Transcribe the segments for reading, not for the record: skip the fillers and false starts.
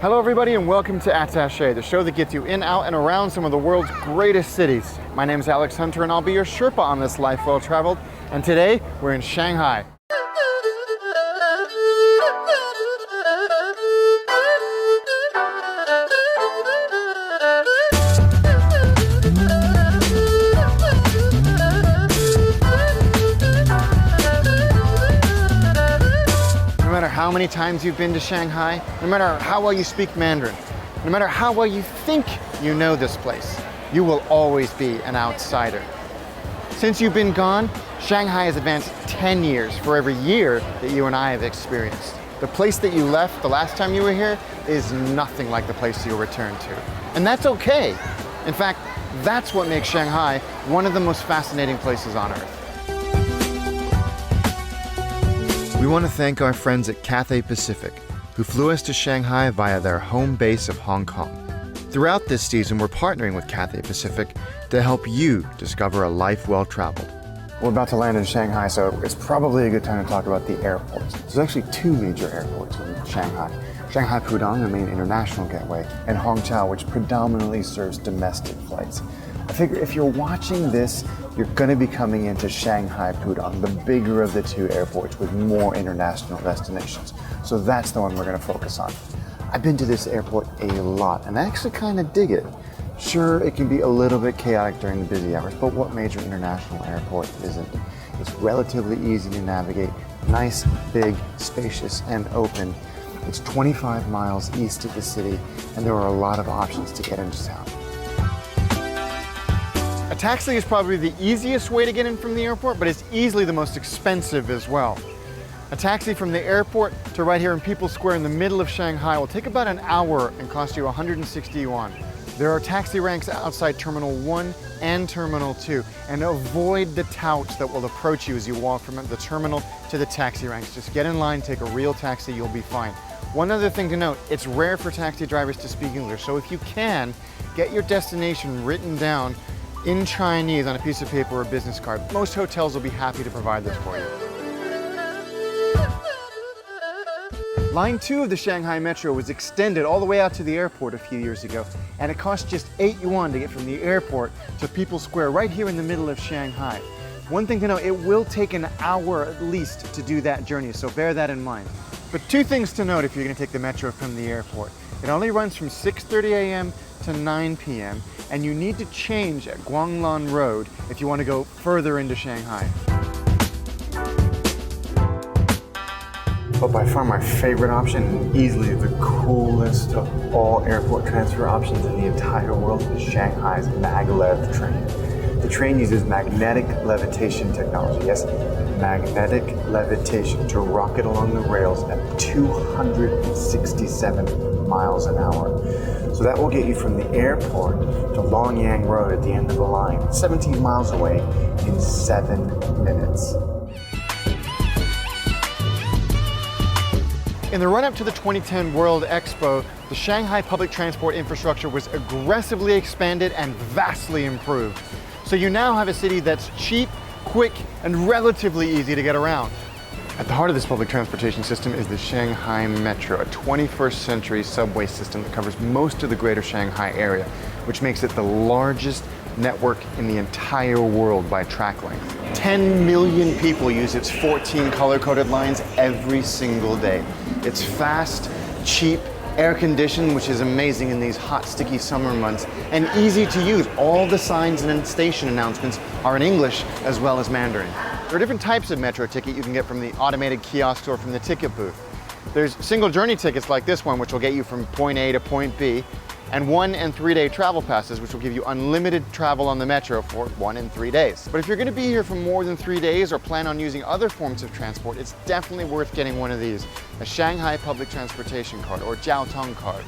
Hello everybody and welcome to Attaché, the show that gets you in, out, and around some of the world's greatest cities. My name is Alex Hunter and I'll be your Sherpa on this life well traveled. And today we're in Shanghai. No matter how many times you've been to Shanghai, no matter how well you speak Mandarin, no matter how well you think you know this place, you will always be an outsider. Since you've been gone, Shanghai has advanced 10 years for every year that you and I have experienced. The place that you left the last time you were here is nothing like the place you'll return to. And that's okay. In fact, that's what makes Shanghai one of the most fascinating places on Earth. We want to thank our friends at Cathay Pacific, who flew us to Shanghai via their home base of Hong Kong. Throughout this season, we're partnering with Cathay Pacific to help you discover a life well traveled. We're about to land in Shanghai, so it's probably a good time to talk about the airports. There's actually two major airports in Shanghai. Shanghai Pudong, the main international gateway, and Hongqiao, which predominantly serves domestic flights. I figure if you're watching this, you're going to be coming into Shanghai Pudong, the bigger of the two airports with more international destinations. So that's the one we're going to focus on. I've been to this airport a lot and I actually kind of dig it. Sure, it can be a little bit chaotic during the busy hours, but what major international airport isn't? It's relatively easy to navigate, nice, big, spacious, and open. It's 25 miles east of the city and there are a lot of options to get into town. A taxi is probably the easiest way to get in from the airport, but it's easily the most expensive as well. A taxi from the airport to right here in People's Square in the middle of Shanghai will take about an hour and cost you 160 yuan. There are taxi ranks outside Terminal 1 and Terminal 2, and avoid the touts that will approach you as you walk from the terminal to the taxi ranks. Just get in line, take a real taxi, you'll be fine. One other thing to note, it's rare for taxi drivers to speak English, so if you can, get your destination written down in Chinese on a piece of paper or a business card. Most hotels will be happy to provide this for you. Line 2 of the Shanghai Metro was extended all the way out to the airport a few years ago, and it cost just 8 yuan to get from the airport to People's Square right here in the middle of Shanghai. One thing to know, it will take an hour at least to do that journey, so bear that in mind. But two things to note if you're going to take the metro from the airport. It only runs from 6:30 a.m. to 9 p.m. and you need to change at Guanglan Road if you want to go further into Shanghai. But by far my favorite option, and easily the coolest of all airport transfer options in the entire world, is Shanghai's maglev train. The train uses magnetic levitation technology, yes, magnetic levitation, to rocket along the rails at 267 miles an hour. So that will get you from the airport to Longyang Road at the end of the line, 17 miles away, in 7 minutes. In the run-up to the 2010 World Expo, the Shanghai public transport infrastructure was aggressively expanded and vastly improved. So you now have a city that's cheap, quick, and relatively easy to get around. At the heart of this public transportation system is the Shanghai Metro, a 21st century subway system that covers most of the greater Shanghai area, which makes it the largest network in the entire world by track length. 10 million people use its 14 color-coded lines every single day. It's fast, cheap, air-conditioned, which is amazing in these hot, sticky summer months, and easy to use. All the signs and station announcements are in English as well as Mandarin. There are different types of metro ticket you can get from the automated kiosks or from the ticket booth. There's single journey tickets like this one, which will get you from point A to point B, and 1- and 3-day travel passes, which will give you unlimited travel on the metro for 1 and 3 days. But if you're going to be here for more than 3 days or plan on using other forms of transport, it's definitely worth getting one of these, a Shanghai Public Transportation Card, or Jiaotong card.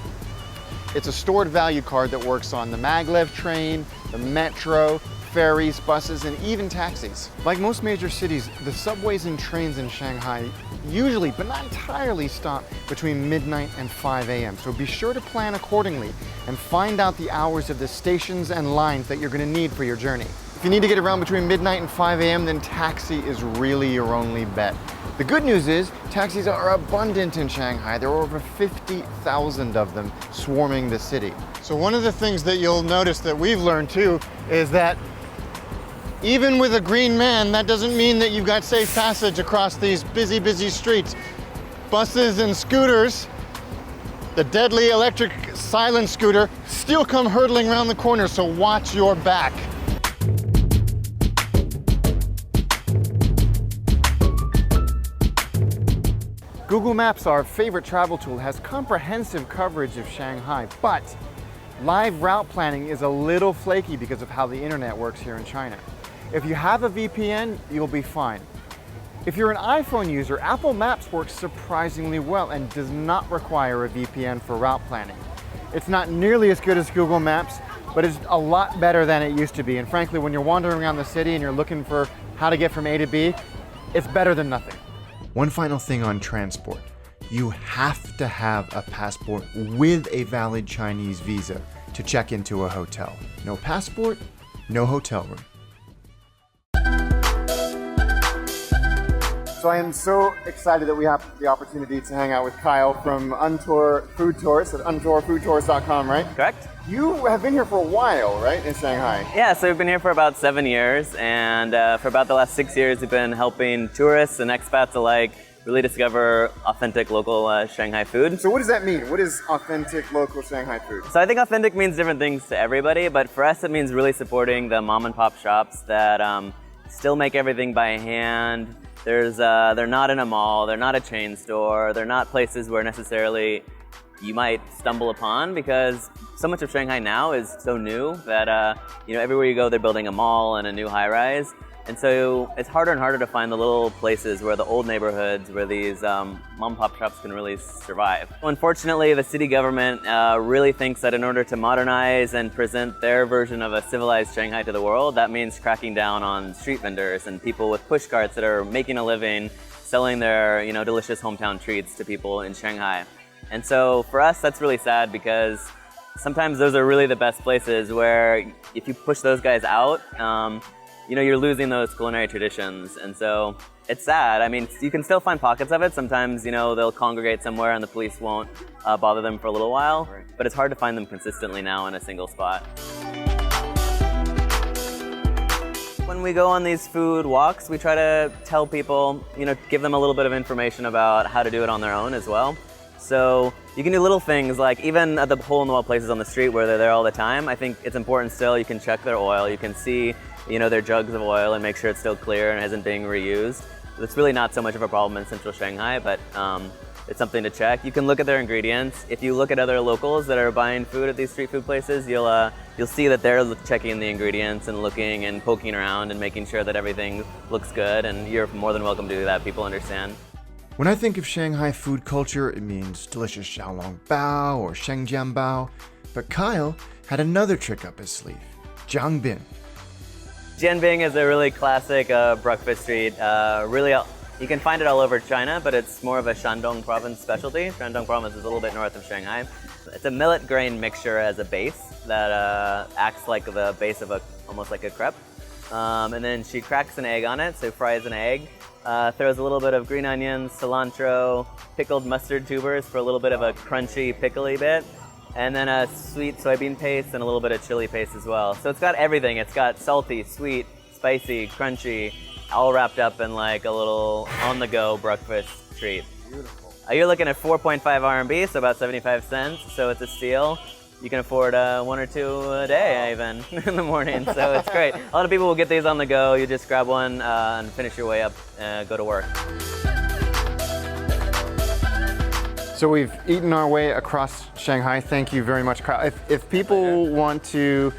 It's a stored value card that works on the maglev train, the metro, ferries, buses, and even taxis. Like most major cities, the subways and trains in Shanghai usually, but not entirely, stop between midnight and 5 a.m. So be sure to plan accordingly and find out the hours of the stations and lines that you're going to need for your journey. If you need to get around between midnight and 5 a.m., then taxi is really your only bet. The good news is taxis are abundant in Shanghai. There are over 50,000 of them swarming the city. So one of the things that you'll notice that we've learned too is that even with a green man, that doesn't mean that you've got safe passage across these busy streets. Buses and scooters, the deadly electric silent scooter, still come hurtling around the corner, so watch your back. Google Maps, our favorite travel tool, has comprehensive coverage of Shanghai, but live route planning is a little flaky because of how the internet works here in China. If you have a VPN, you'll be fine. If you're an iPhone user, Apple Maps works surprisingly well and does not require a VPN for route planning. It's not nearly as good as Google Maps, but it's a lot better than it used to be. And frankly, when you're wandering around the city and you're looking for how to get from A to B, it's better than nothing. One final thing on transport. You have to have a passport with a valid Chinese visa to check into a hotel. No passport, no hotel room. So I am so excited that we have the opportunity to hang out with Kyle from Untour Food Tours at untourfoodtours.com, right? Correct. You have been here for a while, right, in Shanghai? Yeah, so we've been here for about 7 years, and for about the last 6 years, we've been helping tourists and expats alike really discover authentic local Shanghai food. So what does that mean? What is authentic local Shanghai food? So I think authentic means different things to everybody, but for us it means really supporting the mom and pop shops that still make everything by hand. They're not in a mall, they're not a chain store, they're not places where necessarily you might stumble upon, because so much of Shanghai now is so new that everywhere you go they're building a mall and a new high-rise. And so it's harder and harder to find the little places where the old neighborhoods where these mom and pop shops can really survive. Unfortunately, the city government really thinks that in order to modernize and present their version of a civilized Shanghai to the world, that means cracking down on street vendors and people with push carts that are making a living selling their delicious hometown treats to people in Shanghai. And so for us, that's really sad, because sometimes those are really the best places where if you push those guys out, you're losing those culinary traditions. And so it's sad. I mean, you can still find pockets of it. Sometimes, they'll congregate somewhere and the police won't bother them for a little while. Right. But it's hard to find them consistently now in a single spot. When we go on these food walks, we try to tell people, give them a little bit of information about how to do it on their own as well. So you can do little things like, even at the hole-in-the-wall places on the street where they're there all the time, I think it's important still. You can check their oil, you can see their jugs of oil and make sure it's still clear and isn't being reused. It's really not so much of a problem in central Shanghai, but it's something to check. You can look at their ingredients. If you look at other locals that are buying food at these street food places, you'll see that they're checking the ingredients and looking and poking around and making sure that everything looks good, and you're more than welcome to do that. People understand. When I think of Shanghai food culture, it means delicious xiaolongbao or shengjianbao. But Kyle had another trick up his sleeve, jiangbing. Jianbing is a really classic breakfast treat. You can find it all over China, but it's more of a Shandong province specialty. Shandong province is a little bit north of Shanghai. It's a millet grain mixture as a base that acts like the base of almost like a crepe. And then she cracks an egg on it, so fries an egg. Throws a little bit of green onions, cilantro, pickled mustard tubers for a little bit of a crunchy, pickly bit, and then a sweet soybean paste and a little bit of chili paste as well. So it's got everything. It's got salty, sweet, spicy, crunchy, all wrapped up in like a little on-the-go breakfast treat. Beautiful. You're looking at 4.5 RMB, so about 75 cents, so it's a steal. You can afford one or two a day even in the morning, so it's great. A lot of people will get these on the go. You just grab one and finish your way up, go to work. So we've eaten our way across Shanghai. Thank you very much, Kyle. If people want to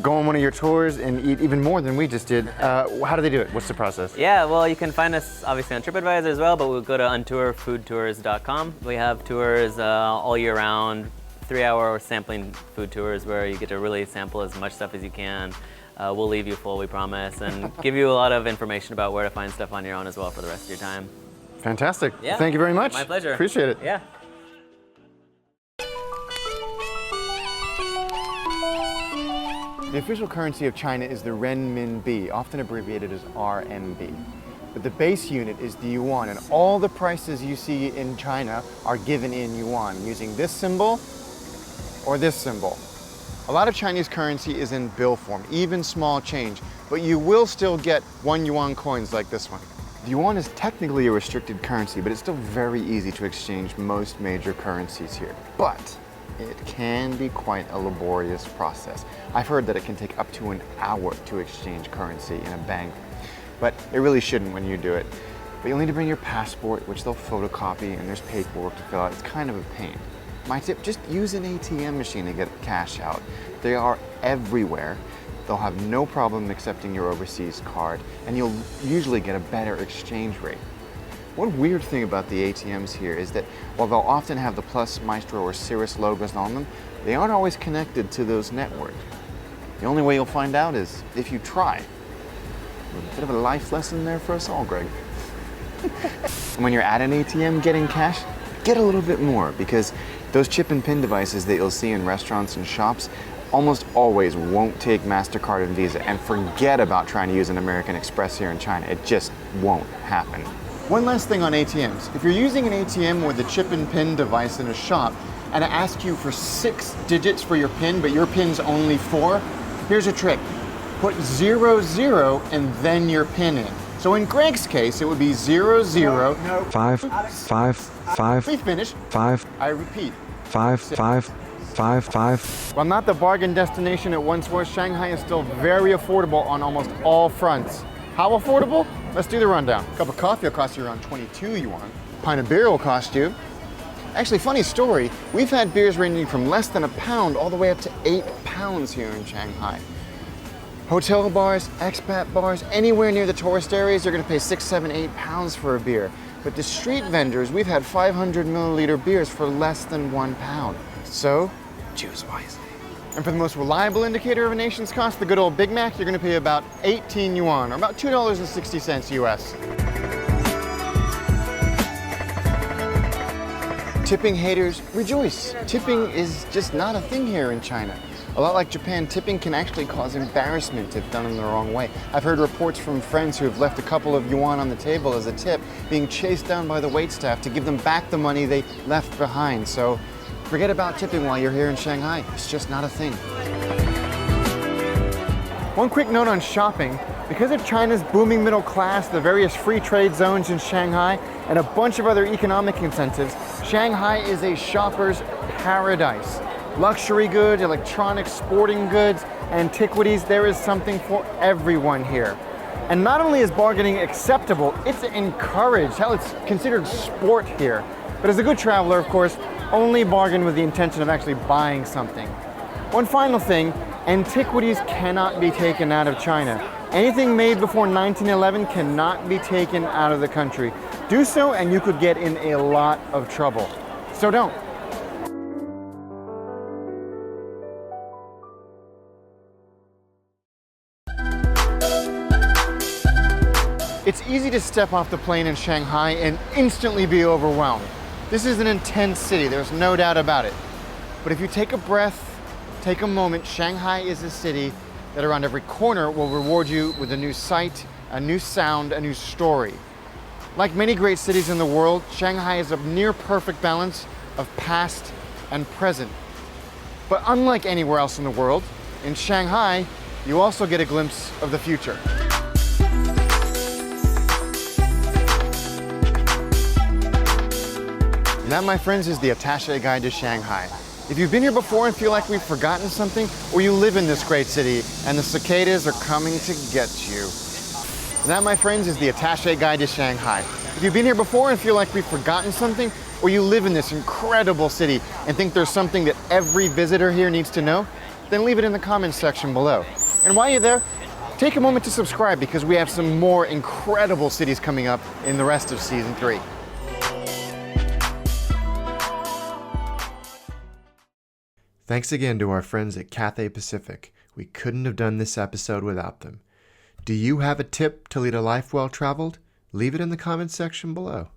go on one of your tours and eat even more than we just did, how do they do it? What's the process? Yeah, well, you can find us obviously on TripAdvisor as well, but we'll go to untourfoodtours.com. We have tours all year round, 3-hour sampling food tours where you get to really sample as much stuff as you can. We'll leave you full, we promise, and give you a lot of information about where to find stuff on your own as well for the rest of your time. Fantastic. Yeah. Thank you very much. My pleasure. Appreciate it. Yeah. The official currency of China is the renminbi, often abbreviated as RMB. But the base unit is the yuan, and all the prices you see in China are given in yuan, using this symbol or this symbol. A lot of Chinese currency is in bill form, even small change, but you will still get 1 yuan coins like this one. The yuan is technically a restricted currency, but it's still very easy to exchange most major currencies here. But it can be quite a laborious process. I've heard that it can take up to an hour to exchange currency in a bank, but it really shouldn't when you do it. But you'll need to bring your passport, which they'll photocopy, and there's paperwork to fill out. It's kind of a pain. My tip, just use an ATM machine to get cash out. They are everywhere. They'll have no problem accepting your overseas card, and you'll usually get a better exchange rate. One weird thing about the ATMs here is that while they'll often have the Plus, Maestro, or Cirrus logos on them, they aren't always connected to those networks. The only way you'll find out is if you try. A bit of a life lesson there for us all, Greg. And when you're at an ATM getting cash, get a little bit more, because those chip and PIN devices that you'll see in restaurants and shops almost always won't take MasterCard and Visa, and forget about trying to use an American Express here in China. It just won't happen. One last thing on ATMs. If you're using an ATM with a chip and PIN device in a shop and it asks you for 6 digits for your PIN, but your PIN's only 4, here's a trick. Put 00 and then your PIN in. So in Greg's case, it would be 00. No. 5, 5, 5. We finish. 5. I repeat. 5, 5, 5, 5. While not the bargain destination it once was, Shanghai is still very affordable on almost all fronts. How affordable? Let's do the rundown. A cup of coffee will cost you around 22 yuan. A pint of beer will cost you. Actually, funny story, we've had beers ranging from less than £1 all the way up to £8 here in Shanghai. Hotel bars, expat bars, anywhere near the tourist areas, you're gonna pay 6, 7, £8 for a beer. But the street vendors, we've had 500 milliliter beers for less than £1. So, choose wisely. And for the most reliable indicator of a nation's cost, the good old Big Mac, you're gonna pay about 18 yuan, or about $2.60 US. Tipping haters, rejoice. Tipping is just not a thing here in China. A lot like Japan, tipping can actually cause embarrassment if done in the wrong way. I've heard reports from friends who have left a couple of yuan on the table as a tip, being chased down by the waitstaff to give them back the money they left behind. So forget about tipping while you're here in Shanghai. It's just not a thing. One quick note on shopping. Because of China's booming middle class, the various free trade zones in Shanghai, and a bunch of other economic incentives, Shanghai is a shopper's paradise. Luxury goods, electronics, sporting goods, antiquities, there is something for everyone here. And not only is bargaining acceptable, it's encouraged. Hell, it's considered sport here. But as a good traveler, of course, only bargain with the intention of actually buying something. One final thing, antiquities cannot be taken out of China. Anything made before 1911 cannot be taken out of the country. Do so and you could get in a lot of trouble. So don't. It's easy to step off the plane in Shanghai and instantly be overwhelmed. This is an intense city, there's no doubt about it. But if you take a breath, take a moment, Shanghai is a city that around every corner will reward you with a new sight, a new sound, a new story. Like many great cities in the world, Shanghai is a near perfect balance of past and present. But unlike anywhere else in the world, in Shanghai, you also get a glimpse of the future. And that, my friends, is the Attaché Guide to Shanghai. If you've been here before and feel like we've forgotten something, or you live in this great city and the cicadas are coming to get you. And that, my friends, is the Attaché Guide to Shanghai. If you've been here before and feel like we've forgotten something, or you live in this incredible city and think there's something that every visitor here needs to know, then leave it in the comments section below. And while you're there, take a moment to subscribe because we have some more incredible cities coming up in the rest of Season 3. Thanks again to our friends at Cathay Pacific. We couldn't have done this episode without them. Do you have a tip to lead a life well traveled? Leave it in the comments section below.